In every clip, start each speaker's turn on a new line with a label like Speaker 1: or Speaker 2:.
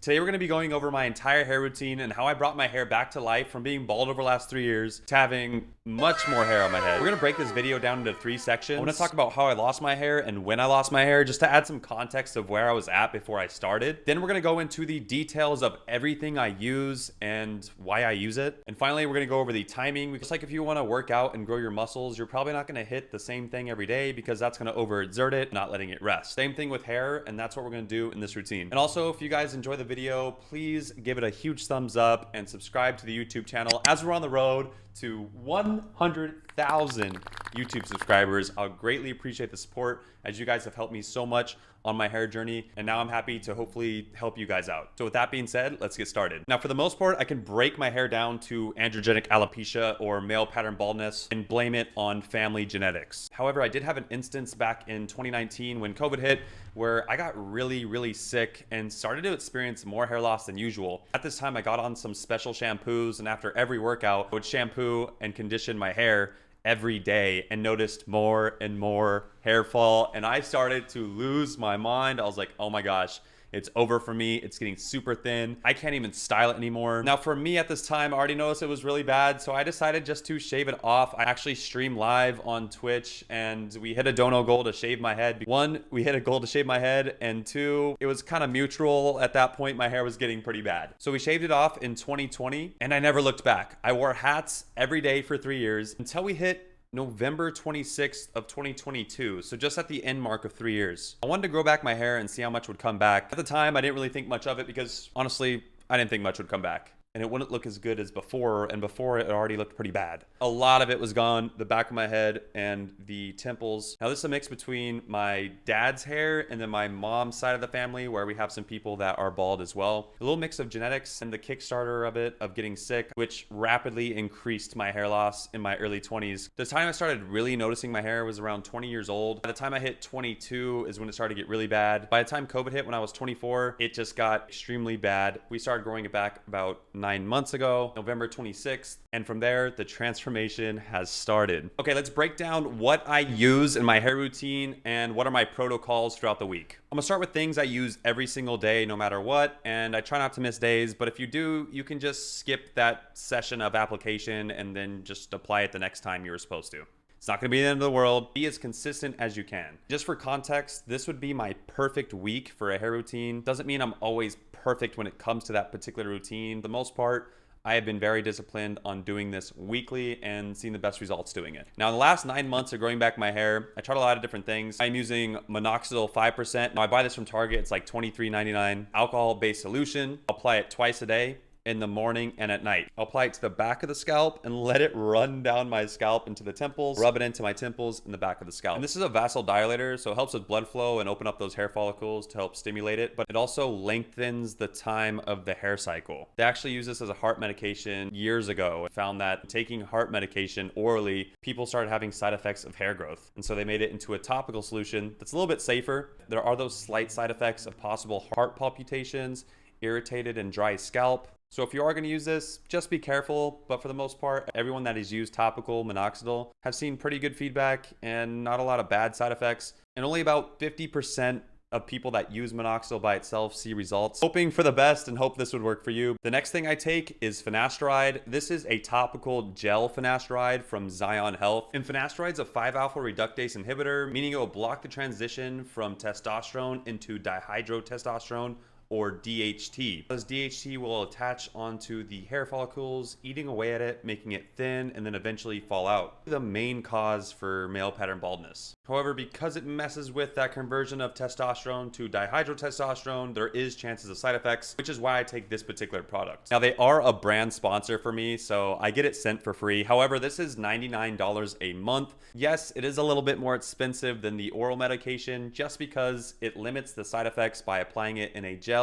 Speaker 1: Today we're going to be going over my entire hair routine and how I brought my hair back to life from being bald over the last 3 years to having much more hair on my head. We're going to break this video down into 3 sections. I'm going to talk about how I lost my hair and when I lost my hair, just to add some context of where I was at before I started. Then we're going to go into the details of everything I use and why I use it. And finally, we're going to go over the timing. Just like if you want to work out and grow your muscles, you're probably not going to hit the same thing every day because that's going to overexert it, not letting it rest. Same thing with hair, and that's what we're going to do in this routine. And also, if you guys enjoy the video, please give it a huge thumbs up and subscribe to the YouTube channel as we're on the road to 100,000 YouTube subscribers. I'll greatly appreciate the support as you guys have helped me so much on my hair journey, and now I'm happy to hopefully help you guys out. So with that being said, let's get started. Now, for the most part, I can break my hair down to androgenic alopecia or male pattern baldness and blame it on family genetics. However, I did have an instance back in 2019 when COVID hit where I got really sick and started to experience more hair loss than usual. At this time, I got on some special shampoos, and after every workout, I would shampoo and condition my hair every day and noticed more and more hair fall, and I started to lose my mind. I was like, oh my gosh, it's over for me. It's getting super thin. I can't even style it anymore. Now for me at this time, I already noticed it was really bad, so I decided just to shave it off. I actually stream live on Twitch, and we hit a dono goal to shave my head. 1, we hit a goal to shave my head, and 2, it was kind of mutual. At that point, my hair was getting pretty bad. So we shaved it off in 2020, and I never looked back. I wore hats every day for 3 years until we hit November 26th of 2022. So just at the end mark of 3 years. I wanted to grow back my hair and see how much would come back. At the time, I didn't really think much of it because honestly, I didn't think much would come back. And it wouldn't look as good as before, and before it already looked pretty bad. A lot of it was gone, the back of my head and the temples. Now this is a mix between my dad's hair and then my mom's side of the family, where we have some people that are bald as well. A little mix of genetics and the Kickstarter of it, of getting sick, which rapidly increased my hair loss in my early 20s. The time I started really noticing my hair was around 20 years old. By the time I hit 22 is when it started to get really bad. By the time COVID hit when I was 24, it just got extremely bad. We started growing it back about 9 months ago, November 26th. And from there, the transformation has started. Okay, let's break down what I use in my hair routine and what are my protocols throughout the week. I'm gonna start with things I use every single day, no matter what. And I try not to miss days, but if you do, you can just skip that session of application and then just apply it the next time you were supposed to. It's not going to be the end of the world. Be as consistent as you can. Just for context, this would be my perfect week for a hair routine. Doesn't mean I'm always perfect when it comes to that particular routine. For the most part, I have been very disciplined on doing this weekly and seeing the best results doing it. Now, in the last 9 months of growing back my hair, I tried a lot of different things. I'm using minoxidil 5%. Now, I buy this from Target. It's like $23.99. Alcohol-based solution. I'll apply it twice a day, in the morning and at night. I'll apply it to the back of the scalp and let it run down my scalp into the temples, rub it into my temples and the back of the scalp. And this is a vasodilator, so it helps with blood flow and open up those hair follicles to help stimulate it, but it also lengthens the time of the hair cycle. They actually use this as a heart medication years ago. I found that taking heart medication orally, people started having side effects of hair growth. And so they made it into a topical solution that's a little bit safer. There are those slight side effects of possible heart palpitations, irritated and dry scalp. So if you are going to use this, just be careful. But for the most part, everyone that has used topical minoxidil have seen pretty good feedback and not a lot of bad side effects. And only about 50% of people that use minoxidil by itself see results. Hoping for the best and hope this would work for you. The next thing I take is finasteride. This is a topical gel finasteride from Zion Health. And finasteride is a 5-alpha reductase inhibitor, meaning it will block the transition from testosterone into dihydrotestosterone, or DHT. This DHT will attach onto the hair follicles, eating away at it, making it thin, and then eventually fall out. The main cause for male pattern baldness. However, because it messes with that conversion of testosterone to dihydrotestosterone, there is chances of side effects, which is why I take this particular product. Now, they are a brand sponsor for me, so I get it sent for free. However, this is $99 a month. Yes, it is a little bit more expensive than the oral medication just because it limits the side effects by applying it in a gel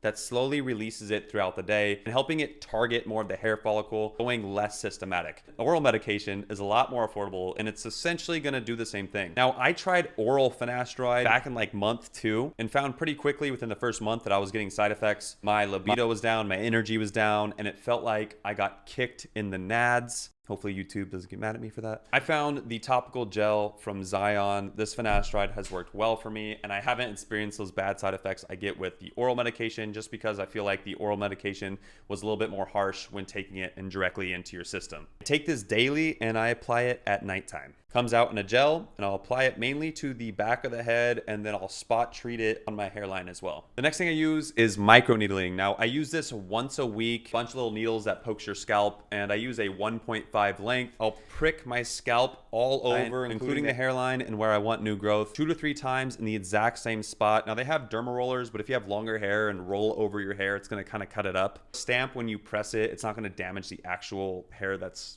Speaker 1: that slowly releases it throughout the day and helping it target more of the hair follicle, going less systematic. Oral medication is a lot more affordable and it's essentially going to do the same thing. Now, I tried oral finasteride back in like month 2 and found pretty quickly within the first month that I was getting side effects. My libido was down, my energy was down, and it felt like I got kicked in the nads. Hopefully YouTube doesn't get mad at me for that. I found the topical gel from Zion. This finasteride has worked well for me, and I haven't experienced those bad side effects I get with the oral medication, just because I feel like the oral medication was a little bit more harsh when taking it and directly into your system. I take this daily and I apply it at nighttime. Comes out in a gel, and I'll apply it mainly to the back of the head, and then I'll spot treat it on my hairline as well. The next thing I use is micro needling. Now I use this once a week, bunch of little needles that pokes your scalp, and I use a 1.5 length. I'll prick my scalp all over, including the hairline and where I want new growth, 2 to 3 times in the exact same spot. Now they have derma rollers, but if you have longer hair and roll over your hair, it's gonna kind of cut it up. Stamp when you press it, it's not gonna damage the actual hair that's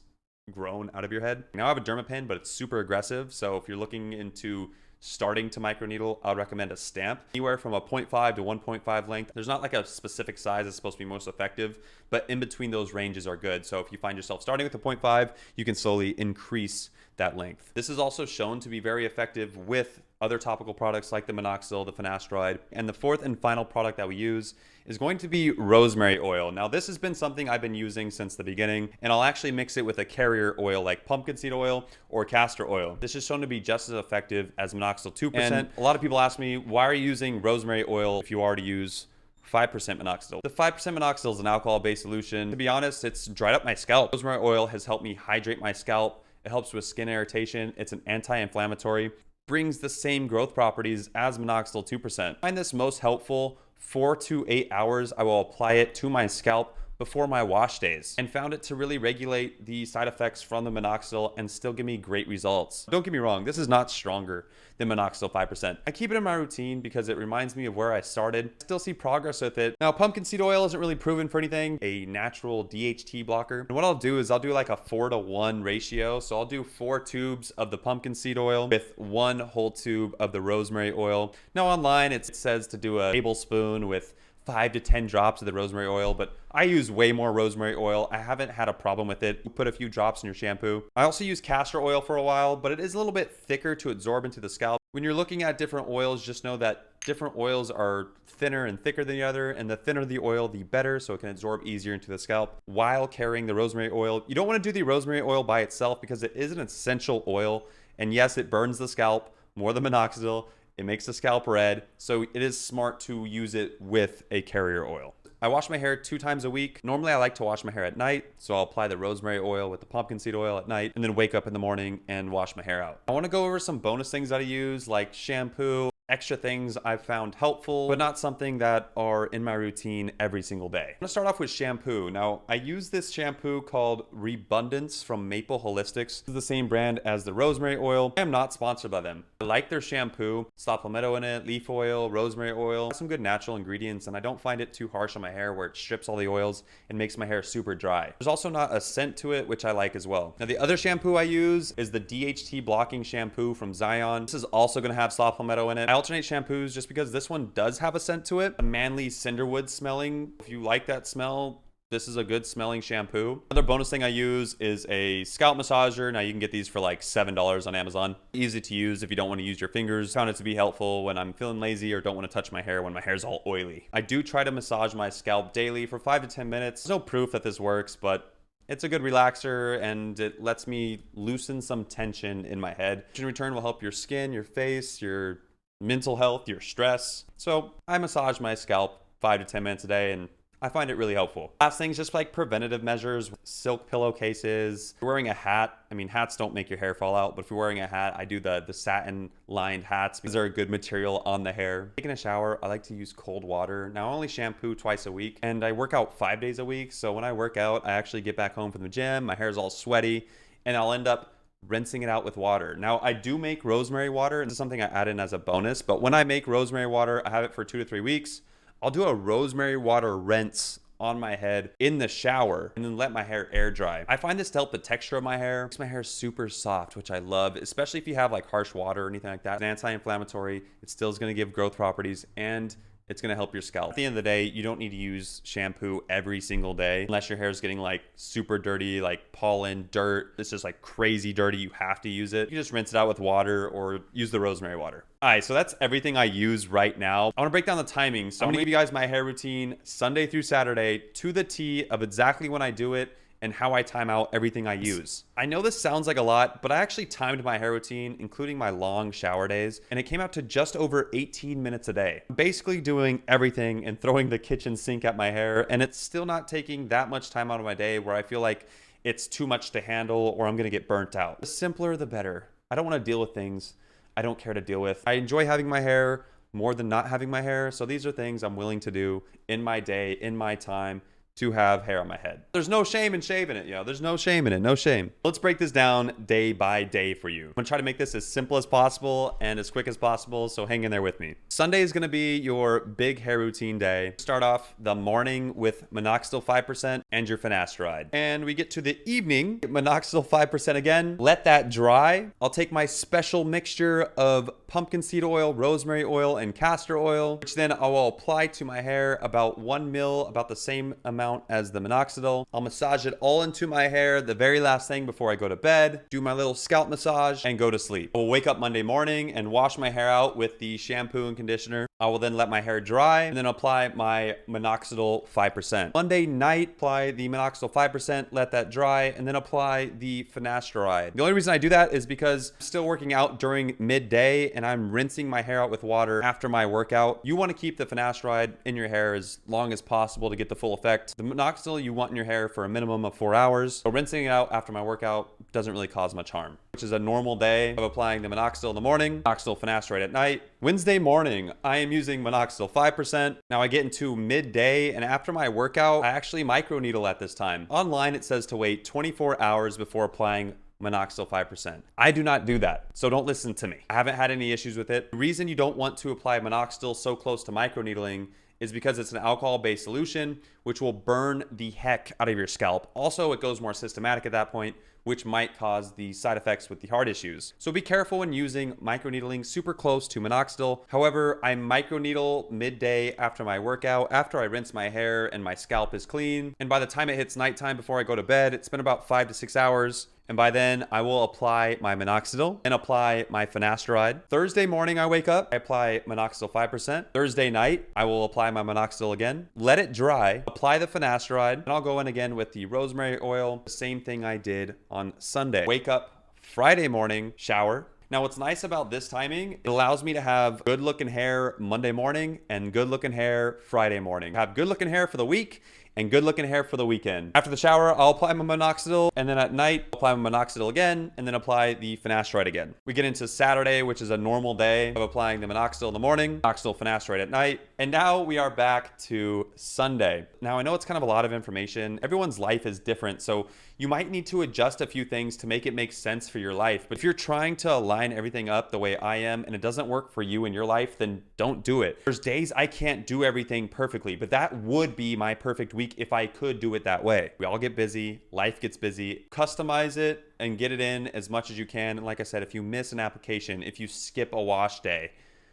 Speaker 1: grown out of your head. Now I have a dermapen, but it's super aggressive, so if you're looking into starting to microneedle, I would recommend a stamp. Anywhere from a 0.5 to 1.5 length. There's not like a specific size that's supposed to be most effective, but in between those ranges are good. So if you find yourself starting with a 0.5, you can slowly increase that length. This is also shown to be very effective with other topical products like the minoxidil, the finasteride. And the fourth and final product that we use is going to be rosemary oil. Now this has been something I've been using since the beginning, and I'll actually mix it with a carrier oil like pumpkin seed oil or castor oil. This is shown to be just as effective as minoxidil 2%. And a lot of people ask me, why are you using rosemary oil if you already use 5% minoxidil? The 5% minoxidil is an alcohol-based solution. To be honest, it's dried up my scalp. Rosemary oil has helped me hydrate my scalp. It helps with skin irritation. It's an anti-inflammatory. Brings the same growth properties as minoxidil 2%. I find this most helpful 4 to 8 hours. I will apply it to my scalp before my wash days, and found it to really regulate the side effects from the minoxidil and still give me great results. Don't get me wrong, this is not stronger than minoxidil 5%. I keep it in my routine because it reminds me of where I started. I still see progress with it. Now, pumpkin seed oil isn't really proven for anything, a natural DHT blocker. And what I'll do is I'll do like a 4-to-1 ratio. So I'll do 4 tubes of the pumpkin seed oil with 1 whole tube of the rosemary oil. Now online, it says to do a tablespoon with 5 to 10 drops of the rosemary oil, but I use way more rosemary oil. I haven't had a problem with it. Put a few drops in your shampoo. I also use castor oil for a while, but it is a little bit thicker to absorb into the scalp. When you're looking at different oils, just know that different oils are thinner and thicker than the other, and the thinner the oil, the better, so it can absorb easier into the scalp while carrying the rosemary oil. You don't want to do the rosemary oil by itself because it is an essential oil, and yes, it burns the scalp more than minoxidil. It makes the scalp red, so it is smart to use it with a carrier oil. I wash my hair 2 times a week. Normally I like to wash my hair at night, so I'll apply the rosemary oil with the pumpkin seed oil at night and then wake up in the morning and wash my hair out. I want to go over some bonus things that I use, like shampoo, extra things I've found helpful, but not something that are in my routine every single day. I'm gonna start off with shampoo. Now, I use this shampoo called Rebundance from Maple Holistics. This is the same brand as the rosemary oil. I am not sponsored by them. I like their shampoo. Saw palmetto in it, leaf oil, rosemary oil, some good natural ingredients, and I don't find it too harsh on my hair where it strips all the oils and makes my hair super dry. There's also not a scent to it, which I like as well. Now, the other shampoo I use is the DHT blocking shampoo from Zion. This is also gonna have saw palmetto in it. I alternate shampoos just because this one does have a scent to it, a manly cinderwood smelling. If you like that smell, this is a good smelling shampoo. Another bonus thing I use is a scalp massager. Now you can get these for like $7 on Amazon. Easy to use if you don't want to use your fingers. Found it to be helpful when I'm feeling lazy or don't want to touch my hair when my hair's all oily. I do try to massage my scalp daily for 5 to 10 minutes. There's no proof that this works, but it's a good relaxer and it lets me loosen some tension in my head, which in return will help your skin, your face, your mental health, your stress. So I massage my scalp 5 to 10 minutes a day, and I find it really helpful. Last thing is just like preventative measures, silk pillowcases. If you're wearing a hat, I mean, hats don't make your hair fall out, but if you're wearing a hat, I do the satin lined hats because they're a good material on the hair. Taking a shower, I like to use cold water. Now I only shampoo twice a week and I work out 5 days a week. So when I work out, I actually get back home from the gym, my hair's all sweaty, and I'll end up rinsing it out with water. Now I do make rosemary water, and this is something I add in as a bonus, but when I make rosemary water, I have it for 2 to 3 weeks. I'll do a rosemary water rinse on my head in the shower and then let my hair air dry. I find this to help the texture of my hair. It makes my hair super soft, which I love, especially if you have like harsh water or anything like that. It's anti-inflammatory. It still is going to give growth properties and it's going to help your scalp. At the end of the day, you don't need to use shampoo every single day unless your hair is getting like super dirty, like pollen, dirt. It's just like crazy dirty. You have to use it. You just rinse it out with water or use the rosemary water. All right, so that's everything I use right now. I want to break down the timing. So I'm going to give you guys my hair routine Sunday through Saturday to the T of exactly when I do it and how I time out everything I use. I know this sounds like a lot, but I actually timed my hair routine, including my long shower days, and it came out to just over 18 minutes a day. I'm basically doing everything and throwing the kitchen sink at my hair, and it's still not taking that much time out of my day where I feel like it's too much to handle or I'm gonna get burnt out. The simpler, the better. I don't wanna deal with things I don't care to deal with. I enjoy having my hair more than not having my hair, so these are things I'm willing to do in my day, in my time, to have hair on my head. There's no shame in shaving it, yo. There's no shame in it, no shame. Let's break this down day by day for you. I'm gonna try to make this as simple as possible and as quick as possible, so hang in there with me. Sunday is gonna be your big hair routine day. Start off the morning with minoxidil 5% and your finasteride. And we get to the evening, minoxidil 5% again. Let that dry. I'll take my special mixture of pumpkin seed oil, rosemary oil, and castor oil, which then I will apply to my hair about 1 ml, about the same amount as the minoxidil. I'll massage it all into my hair the very last thing before I go to bed, do my little scalp massage, and go to sleep. I will wake up Monday morning and wash my hair out with the shampoo and conditioner. I will then let my hair dry and then apply my minoxidil 5%. Monday night, apply the minoxidil 5%, let that dry, and then apply the finasteride. The only reason I do that is because I'm still working out during midday and I'm rinsing my hair out with water after my workout. You want to keep the finasteride in your hair as long as possible to get the full effect. The minoxidil you want in your hair for a minimum of 4 hours. So rinsing it out after my workout doesn't really cause much harm, which is a normal day of applying the minoxidil in the morning, minoxidil finasteride at night. Wednesday morning, I am using minoxidil 5%. Now I get into midday, and after my workout, I actually microneedle at this time. Online, it says to wait 24 hours before applying minoxidil 5%. I do not do that, so don't listen to me. I haven't had any issues with it. The reason you don't want to apply minoxidil so close to microneedling is because it's an alcohol-based solution, which will burn the heck out of your scalp. Also, it goes more systematic at that point, which might cause the side effects with the heart issues. So be careful when using microneedling super close to minoxidil. However, I microneedle midday after my workout, after I rinse my hair and my scalp is clean. And by the time it hits nighttime before I go to bed, it's been about 5 to 6 hours. And by then, I will apply my minoxidil and apply my finasteride. Thursday morning, I wake up, I apply minoxidil 5%. Thursday night, I will apply my minoxidil again. Let it dry, apply the finasteride, and I'll go in again with the rosemary oil. The same thing I did on Sunday. Wake up Friday morning, shower. Now, what's nice about this timing, it allows me to have good looking hair Monday morning and good looking hair Friday morning. Have good looking hair for the week and good looking hair for the weekend. After the shower, I'll apply my minoxidil, and then at night, apply my minoxidil again, and then apply the finasteride again. We get into Saturday, which is a normal day of applying the minoxidil in the morning, minoxidil finasteride at night, and now we are back to Sunday. Now, I know it's kind of a lot of information. Everyone's life is different, so you might need to adjust a few things to make it make sense for your life. But if you're trying to align everything up the way I am, and it doesn't work for you in your life, then don't do it. There's days I can't do everything perfectly, but that would be my perfect week if I could do it that way. We all get busy, life gets busy. Customize it and get it in as much as you can. And like I said, if you miss an application, if you skip a wash day,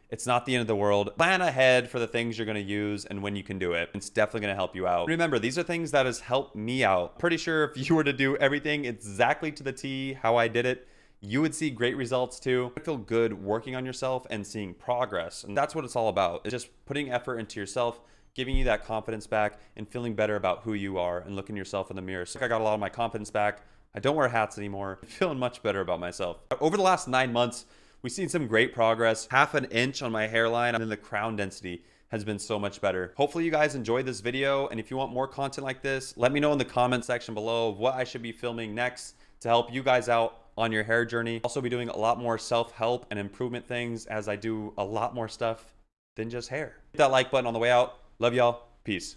Speaker 1: it's not the end of the world. Plan ahead for the things you're gonna use and when you can do it. It's definitely gonna help you out. Remember, these are things that has helped me out. Pretty sure if you were to do everything exactly to the T how I did it, you would see great results too. I feel good working on yourself and seeing progress. And that's what it's all about. It's just putting effort into yourself, giving you that confidence back and feeling better about who you are and looking yourself in the mirror. So I got a lot of my confidence back. I don't wear hats anymore. I'm feeling much better about myself. Over the last 9 months, we've seen some great progress. 1/2 inch on my hairline, and then the crown density has been so much better. Hopefully you guys enjoyed this video. And if you want more content like this, let me know in the comment section below of what I should be filming next to help you guys out on your hair journey. Also be doing a lot more self-help and improvement things as I do a lot more stuff than just hair. Hit that like button on the way out. Love y'all. Peace.